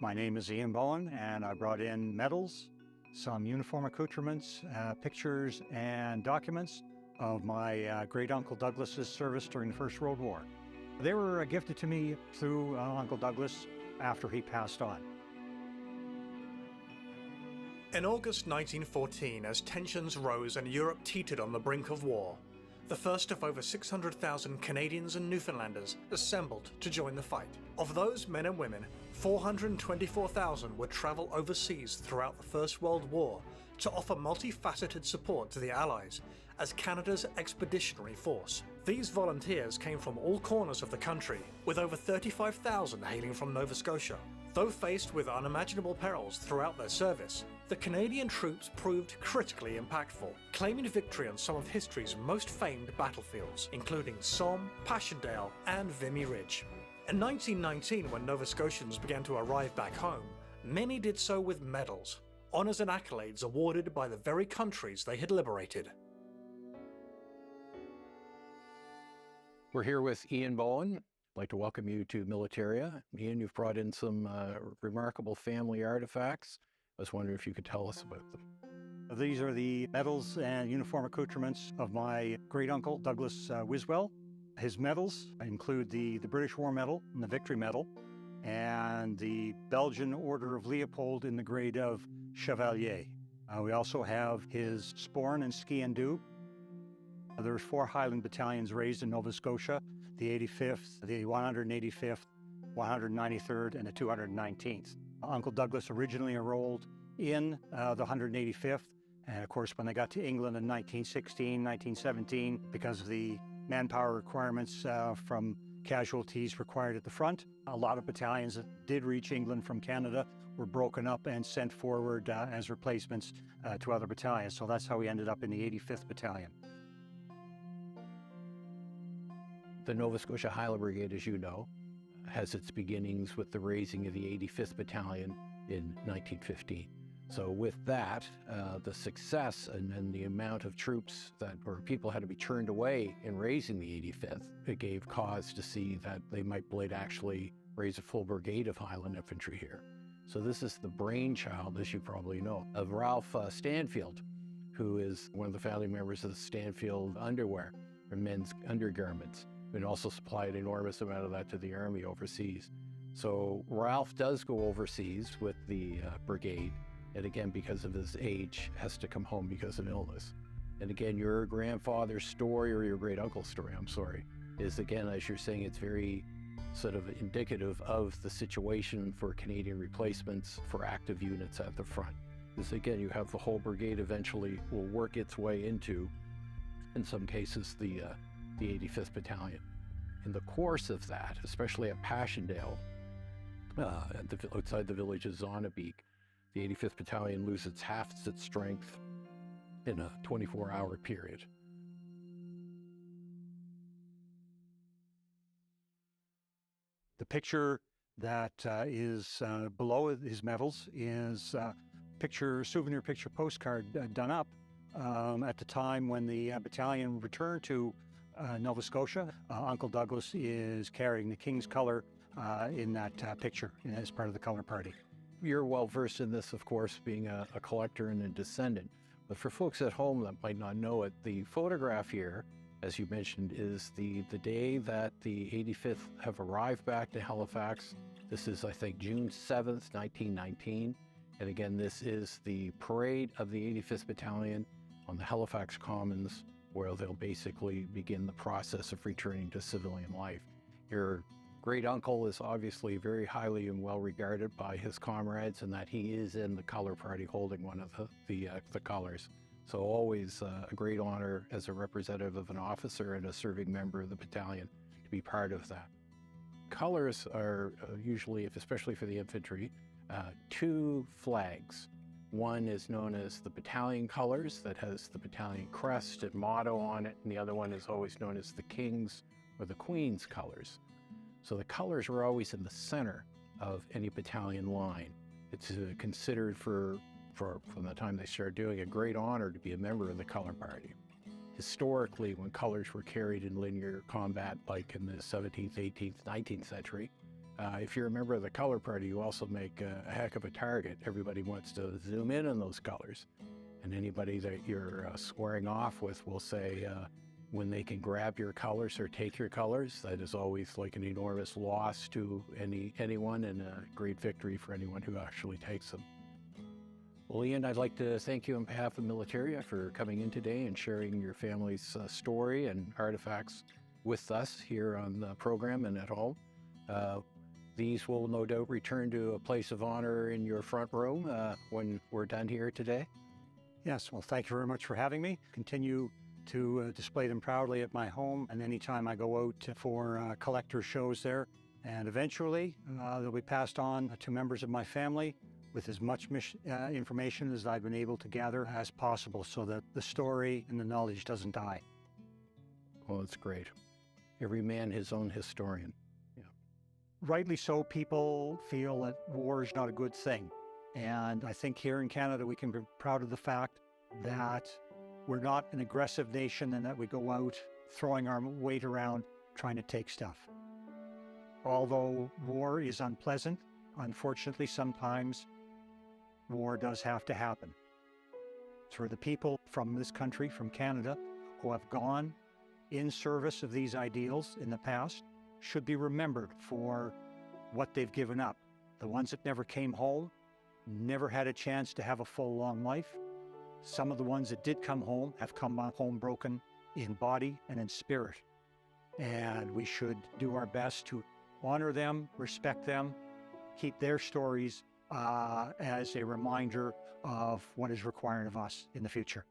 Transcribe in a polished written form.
My name is Ian Bowen, and I brought in medals, some uniform accoutrements, pictures, and documents of my great-uncle Douglas's service during the First World War. They were gifted to me through Uncle Douglas after he passed on. In August 1914, as tensions rose and Europe teetered on the brink of war, the first of over 600,000 Canadians and Newfoundlanders assembled to join the fight. Of those men and women, 424,000 would travel overseas throughout the First World War to offer multifaceted support to the Allies as Canada's expeditionary force. These volunteers came from all corners of the country, with over 35,000 hailing from Nova Scotia. Though faced with unimaginable perils throughout their service, the Canadian troops proved critically impactful, claiming victory on some of history's most famed battlefields, including Somme, Passchendaele, and Vimy Ridge. In 1919, when Nova Scotians began to arrive back home, many did so with medals, honours and accolades awarded by the very countries they had liberated. We're here with Ian Bowen. I'd like to welcome you to Militaria. Ian, you've brought in some remarkable family artifacts. I was wondering if you could tell us about them. These are the medals and uniform accoutrements of my great-uncle Douglas Wiswell. His medals include the British War Medal and the Victory Medal, and the Belgian Order of Leopold in the grade of Chevalier. We also have his Sporn and Ski and Do. There's 4 Highland battalions raised in Nova Scotia, the 85th, the 185th, 193rd, and the 219th. Uncle Douglas originally enrolled in the 185th, and of course when they got to England in 1916, 1917, because of the manpower requirements from casualties required at the front, a lot of battalions that did reach England from Canada were broken up and sent forward as replacements to other battalions. So that's how we ended up in the 85th Battalion. The Nova Scotia Highlander Brigade, as you know, has its beginnings with the raising of the 85th Battalion in 1915. So with that, the success and the amount of troops or people had to be turned away in raising the 85th, it gave cause to see that they might actually raise a full brigade of Highland infantry here. So this is the brainchild, as you probably know, of Ralph Stanfield, who is one of the founding members of the Stanfield underwear, or men's undergarments, and also supplied an enormous amount of that to the Army overseas. So Ralph does go overseas with the brigade, and again, because of his age, has to come home because of illness. And again, your grandfather's story, or your great-uncle's story, I'm sorry, is again, as you're saying, it's very sort of indicative of the situation for Canadian replacements for active units at the front. Because again, you have the whole brigade eventually will work its way into, in some cases, the 85th Battalion. In the course of that, especially at Passchendaele, outside the village of Zonnebeek, the 85th Battalion loses half its strength in a 24-hour period. The picture that is below his medals is a souvenir picture postcard done up at the time when the battalion returned to Nova Scotia. Uncle Douglas is carrying the King's colour in that picture as part of the colour party. You're well versed in this, of course, being a collector and a descendant. But for folks at home that might not know it, the photograph here, as you mentioned, is the day that the 85th have arrived back to Halifax. This is, I think, June 7th, 1919. And again, this is the parade of the 85th Battalion on the Halifax Commons, where they'll basically begin the process of returning to civilian life. Your great-uncle is obviously very highly and well regarded by his comrades, and that he is in the color party holding one of the colors. So always a great honor as a representative of an officer and a serving member of the battalion to be part of that. Colors are usually, especially for the infantry, 2 flags. One is known as the battalion colors, that has the battalion crest and motto on it, and the other one is always known as the King's or the Queen's colors. So the colors were always in the center of any battalion line. It's considered from the time they started doing a great honor to be a member of the color party. Historically, when colors were carried in linear combat, like in the 17th, 18th, 19th century, If you're a member of the color party, you also make a heck of a target. Everybody wants to zoom in on those colors. And anybody that you're squaring off with will say, when they can grab your colors or take your colors, that is always like an enormous loss to anyone and a great victory for anyone who actually takes them. Well, Ian, I'd like to thank you on behalf of Militaria for coming in today and sharing your family's story and artifacts with us here on the program and at home. These will no doubt return to a place of honor in your front room when we're done here today. Yes, well, thank you very much for having me. Continue to display them proudly at my home and anytime I go out for collector shows there. And eventually, they'll be passed on to members of my family with as much information as I've been able to gather as possible so that the story and the knowledge doesn't die. Well, it's great. Every man his own historian. Yeah. Rightly so, people feel that war is not a good thing. And I think here in Canada, we can be proud of the fact that we're not an aggressive nation and that we go out throwing our weight around trying to take stuff. Although war is unpleasant, unfortunately, sometimes war does have to happen. For the people from this country, from Canada, who have gone in service of these ideals in the past, should be remembered for what they've given up. The ones that never came home, never had a chance to have a full, long life. Some of the ones that did come home have come home broken in body and in spirit. And we should do our best to honor them, respect them, keep their stories as a reminder of what is required of us in the future.